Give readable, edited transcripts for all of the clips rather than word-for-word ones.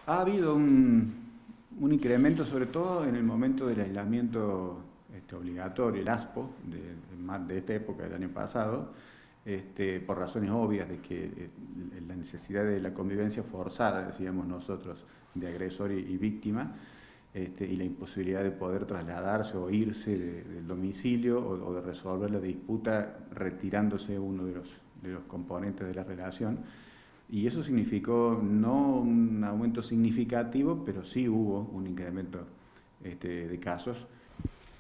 Ha habido un incremento, sobre todo en el momento del aislamiento obligatorio, el ASPO, de esta época del año pasado, por razones obvias de que la necesidad de la convivencia forzada, decíamos nosotros, de agresor y víctima, y la imposibilidad de poder trasladarse o irse del domicilio o de resolver la disputa retirándose uno de los componentes de la relación. Y eso significó no un aumento significativo, pero sí hubo un incremento de casos.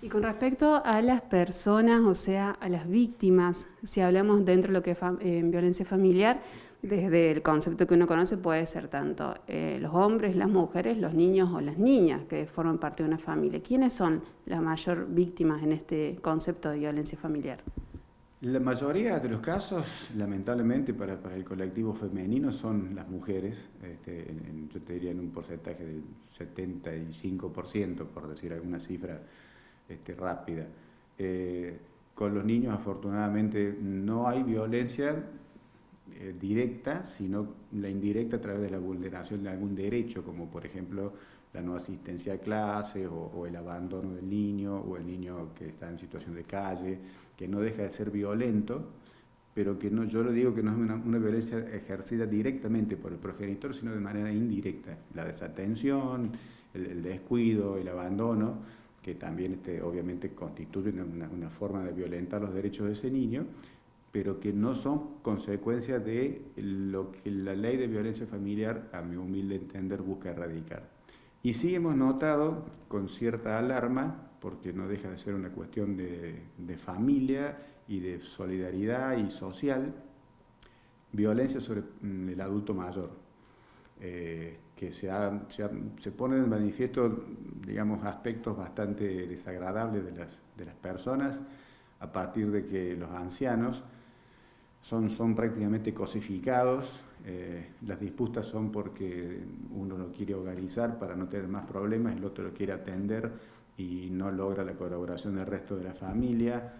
Y con respecto a las personas, o sea, a las víctimas, si hablamos dentro de lo que es violencia familiar, desde el concepto que uno conoce puede ser tanto los hombres, las mujeres, los niños o las niñas que forman parte de una familia. ¿Quiénes son las mayor víctimas en este concepto de violencia familiar? La mayoría de los casos, lamentablemente para el colectivo femenino, son las mujeres, yo te diría en un porcentaje del 75%, por decir alguna cifra rápida. Con los niños, afortunadamente, no hay violencia directa, sino la indirecta a través de la vulneración de algún derecho, como por ejemplo la no asistencia a clases o el abandono del niño o el niño que está en situación de calle, que no deja de ser violento, pero que no, yo le digo que no es una violencia ejercida directamente por el progenitor, sino de manera indirecta. La desatención, el descuido, el abandono, que también obviamente constituyen una forma de violentar los derechos de ese niño, pero que no son consecuencia de lo que la ley de violencia familiar, a mi humilde entender, busca erradicar. Y sí hemos notado con cierta alarma, porque no deja de ser una cuestión de familia y de solidaridad y social, violencia sobre el adulto mayor, que se ponen en manifiesto, digamos, aspectos bastante desagradables de las personas a partir de que los ancianos son prácticamente cosificados. Las disputas son porque uno lo quiere hogarizar para no tener más problemas, el otro lo quiere atender y no logra la colaboración del resto de la familia.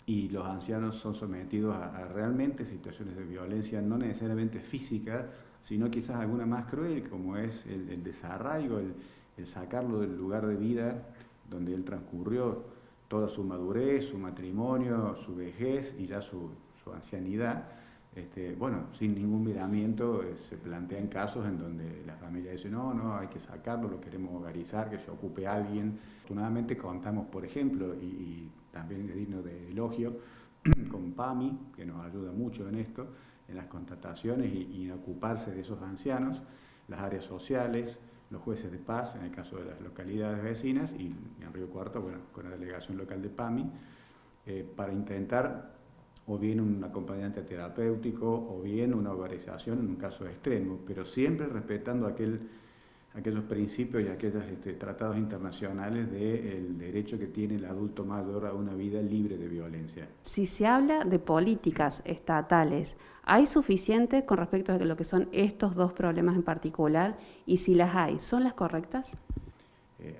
Y los ancianos son sometidos a realmente situaciones de violencia, no necesariamente física, sino quizás alguna más cruel, como es el desarraigo, el sacarlo del lugar de vida donde él transcurrió toda su madurez, su matrimonio, su vejez y ya su ancianidad. Bueno, sin ningún miramiento se plantean casos en donde la familia dice no, hay que sacarlo, lo queremos hogarizar, que se ocupe alguien. Afortunadamente contamos, por ejemplo, y también es digno de elogio, con PAMI, que nos ayuda mucho en esto, en las contrataciones y en ocuparse de esos ancianos, las áreas sociales, los jueces de paz, en el caso de las localidades vecinas, y en Río Cuarto, bueno, con la delegación local de PAMI, para intentar o bien un acompañante terapéutico o bien una hospitalización en un caso extremo, pero siempre respetando aquellos principios y aquellos tratados internacionales del derecho que tiene el adulto mayor a una vida libre de violencia. Si se habla de políticas estatales, ¿hay suficiente con respecto a lo que son estos dos problemas en particular? Y si las hay, ¿son las correctas?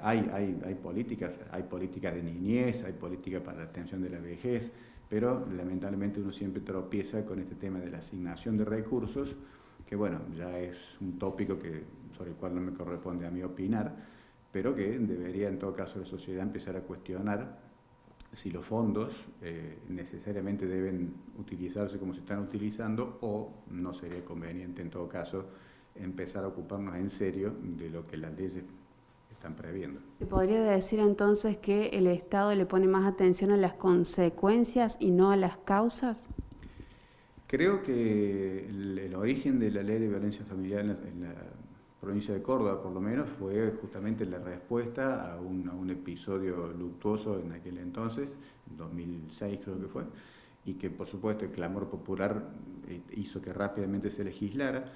Hay políticas de niñez, hay políticas para la atención de la vejez, pero lamentablemente uno siempre tropieza con este tema de la asignación de recursos, que bueno, ya es un tópico sobre el cual no me corresponde a mí opinar, pero que debería en todo caso la sociedad empezar a cuestionar si los fondos necesariamente deben utilizarse como se están utilizando o no sería conveniente en todo caso empezar a ocuparnos en serio de lo que las leyes están previendo. ¿Se podría decir entonces que el Estado le pone más atención a las consecuencias y no a las causas? Creo que el origen de la ley de violencia familiar en la provincia de Córdoba, por lo menos, fue justamente la respuesta a un episodio luctuoso en aquel entonces, en 2006 creo que fue, y que por supuesto el clamor popular hizo que rápidamente se legislara.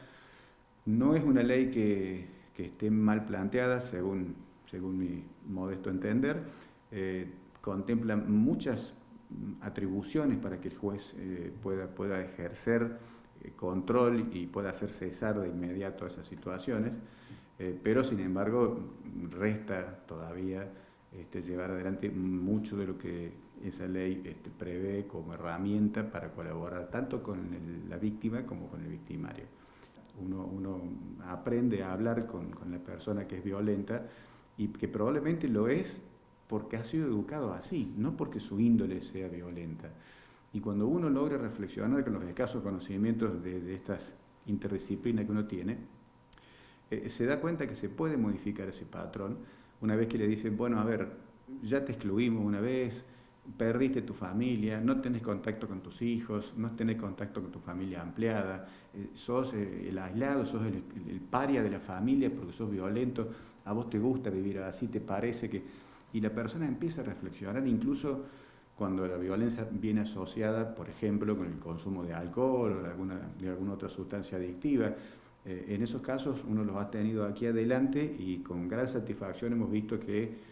No es una ley que esté mal planteada, según mi modesto entender. Contempla muchas atribuciones para que el juez pueda ejercer control y pueda hacer cesar de inmediato esas situaciones, pero sin embargo resta todavía llevar adelante mucho de lo que esa ley prevé como herramienta para colaborar tanto con la víctima como con el victimario. Uno aprende a hablar con la persona que es violenta y que probablemente lo es porque ha sido educado así, no porque su índole sea violenta. Y cuando uno logra reflexionar con los escasos conocimientos de estas interdisciplinas que uno tiene, se da cuenta que se puede modificar ese patrón una vez que le dicen, bueno, a ver, ya te excluimos una vez, perdiste tu familia, no tenés contacto con tus hijos, no tenés contacto con tu familia ampliada, sos el aislado, sos el paria de la familia porque sos violento, a vos te gusta vivir así, te parece que... Y la persona empieza a reflexionar incluso cuando la violencia viene asociada, por ejemplo, con el consumo de alcohol o de alguna otra sustancia adictiva. En esos casos uno los ha tenido aquí adelante y con gran satisfacción hemos visto que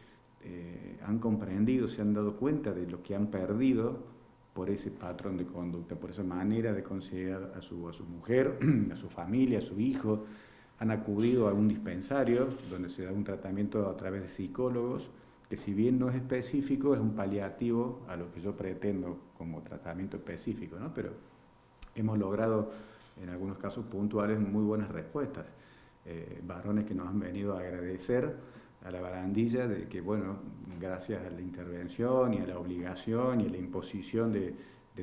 han comprendido, se han dado cuenta de lo que han perdido por ese patrón de conducta, por esa manera de considerar a su mujer, a su familia, a su hijo. Han acudido a un dispensario donde se da un tratamiento a través de psicólogos, que si bien no es específico, es un paliativo a lo que yo pretendo como tratamiento específico, ¿no? Pero hemos logrado en algunos casos puntuales muy buenas respuestas. Varones que nos han venido a agradecer a la barandilla de que, bueno, gracias a la intervención y a la obligación y a la imposición de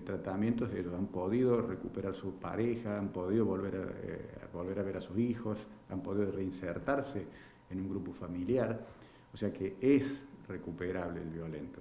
tratamientos, ellos han podido recuperar su pareja, han podido volver a ver a sus hijos, han podido reinsertarse en un grupo familiar, o sea que es recuperable el violento.